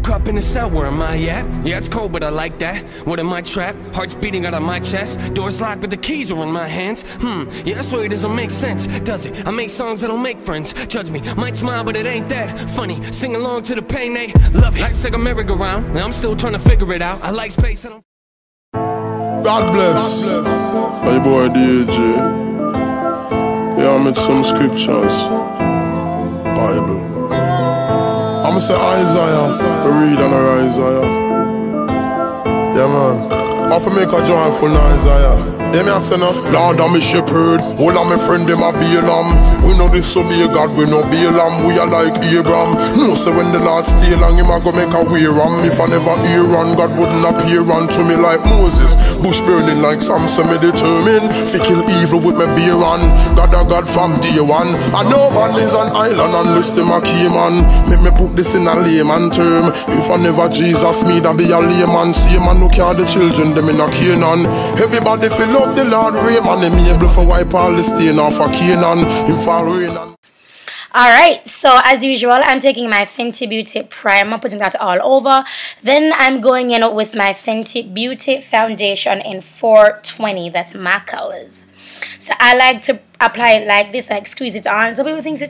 Woke up in the cell, where am I at? Yeah, it's cold, but I like that. What am I trapped? Heart's beating out of my chest. Doors locked, but the keys are in my hands. Yeah, I swear it doesn't make sense, does it? I make songs that don't make friends. Judge me, might smile, but it ain't that funny. Sing along to the pain, they love it. Life's like a merry-go-round, and I'm still trying to figure it out. I like space, I don't... God bless. My boy DJ. Yeah, I made some scriptures. Bible. I'ma say Isaiah, read on Isaiah. Yeah, man. I have to make a joyful Isaiah. Yeah, me I say no. Lord, I'm a shepherd. All of my friend them a Balaam. We know this so be a God, we know Balaam. We are like Abraham. No, so when the Lord stay long, him a go make a way ram. If I never hear on, God wouldn't appear unto me like Moses. Bush burning like Samson, me determined to kill evil with my beer on. God a God from day one. I know man is an island unless them a key man. Make me put this in a layman term. If I never Jesus me, that be a layman. See man who carry the children, them in a Canaan. Everybody feel up the Lord rain, man. Them able to wipe all the stain off of Canaan. In fall rain and Alright, so as usual, I'm taking my Fenty Beauty primer, putting that all over. Then I'm going in with my Fenty Beauty foundation in 420. That's my colors. So I like to apply it like this, like squeeze it on. Some people think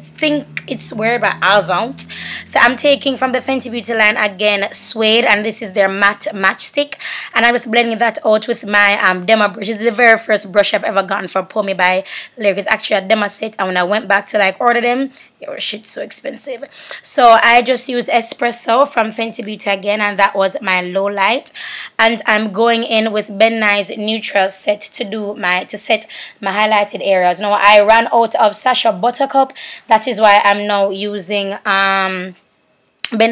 it's weird, but I don't. So I'm taking from the Fenty Beauty line again Suede, and this is their matte matchstick, and I'm just blending that out with my Demo brush. This is the very first brush I've ever gotten from Pour Me by Lyric. It's actually a Demo set, and when I went back to like order them, they were shit so expensive. So I just used Espresso from Fenty Beauty again, and that was my low light. And I'm going in with Ben Nye's neutral set to set my highlighted areas. Now I ran out of Sacha Buttercup. That is why I'm now using Ben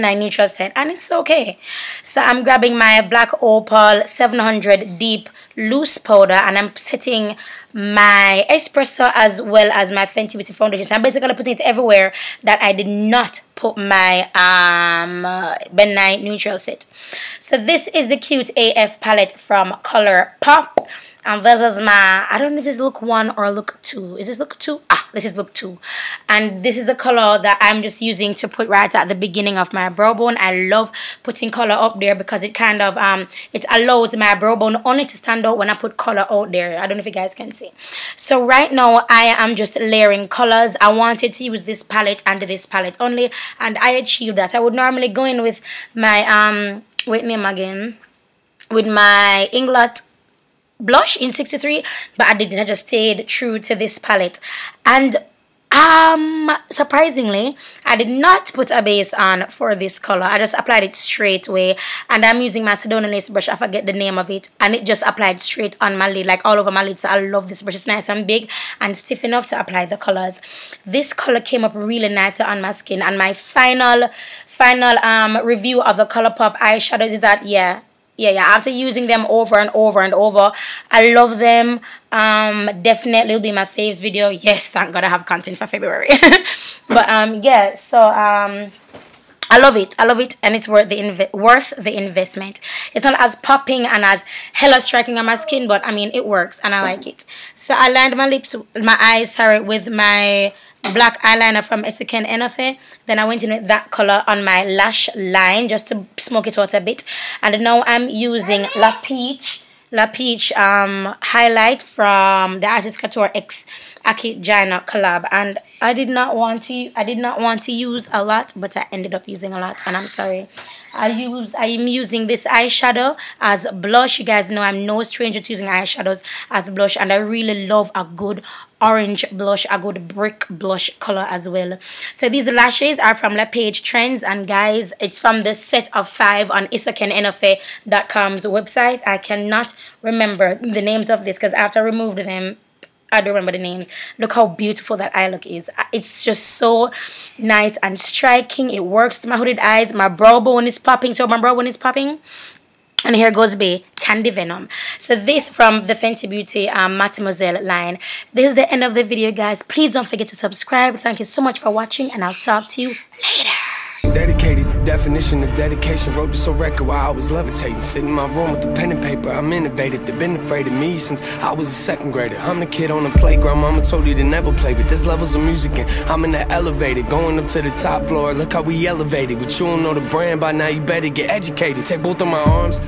Nye neutral set, and it's okay. So I'm grabbing my Black Opal 700 Deep Loose Powder, and I'm setting my Espresso as well as my Fenty Beauty foundation. So I'm basically putting it everywhere that I did not put my Ben Nye neutral set. So this is the Cute AF palette from ColourPop. And this is my, I don't know if this is look 1 or look 2. Is this look 2? This is look 2. And this is the color that I'm just using to put right at the beginning of my brow bone. I love putting color up there because it kind of, it allows my brow bone only to stand out when I put color out there. I don't know if you guys can see. So right now, I am just layering colors. I wanted to use this palette and this palette only. And I achieved that. I would normally go in with my, wait name again, with my Inglot blush in 63, but I didn't. I just stayed true to this palette. And surprisingly, I did not put a base on for this color. I just applied it straight away, and I'm using my Sedona lace brush. I forget the name of it, and it just applied straight on my lid, like all over my lid. So I love this brush. It's nice and big and stiff enough to apply the colors. This color came up really nicely on my skin, and my final review of the ColourPop eyeshadows is that yeah, after using them over and over and over, I love them. Definitely will be my faves video. Yes, thank God I have content for February. But yeah, so I love it, and it's worth the investment. It's not as popping and as hella striking on my skin, but I mean it works and I like it. So I lined my eyes with my black eyeliner from Esseken Enafe. Then I went in with that color on my lash line just to smoke it out a bit. And now I'm using La Peach highlight from the Artist Couture X Aki Jaina collab, and I did not want to use a lot, but I ended up using a lot, and I'm sorry. I am using this eyeshadow as blush. You guys know I'm no stranger to using eyeshadows as blush, and I really love a good orange blush, a good brick blush color as well. So these lashes are from La Page Trends, and guys, it's from the set of 5 on IsakenEnafe.com's website. I cannot remember the names of this because after I removed them, I don't remember the names. Look how beautiful that eye look is. It's just so nice and striking. It works with my hooded eyes. My brow bone is popping. So my brow bone is popping. And here goes the Candy Venom. So this from the Fenty Beauty Mademoiselle line. This is the end of the video, guys. Please don't forget to subscribe. Thank you so much for watching, and I'll talk to you later. Dedicated, the definition of dedication. Wrote this on record while I was levitating. Sitting in my room with the pen and paper. I'm innovative, they've been afraid of me since I was a second grader. I'm the kid on the playground, mama told you to never play, but there's levels of music and I'm in the elevator, going up to the top floor. Look how we elevated, but you don't know the brand by now, you better get educated. Take both of my arms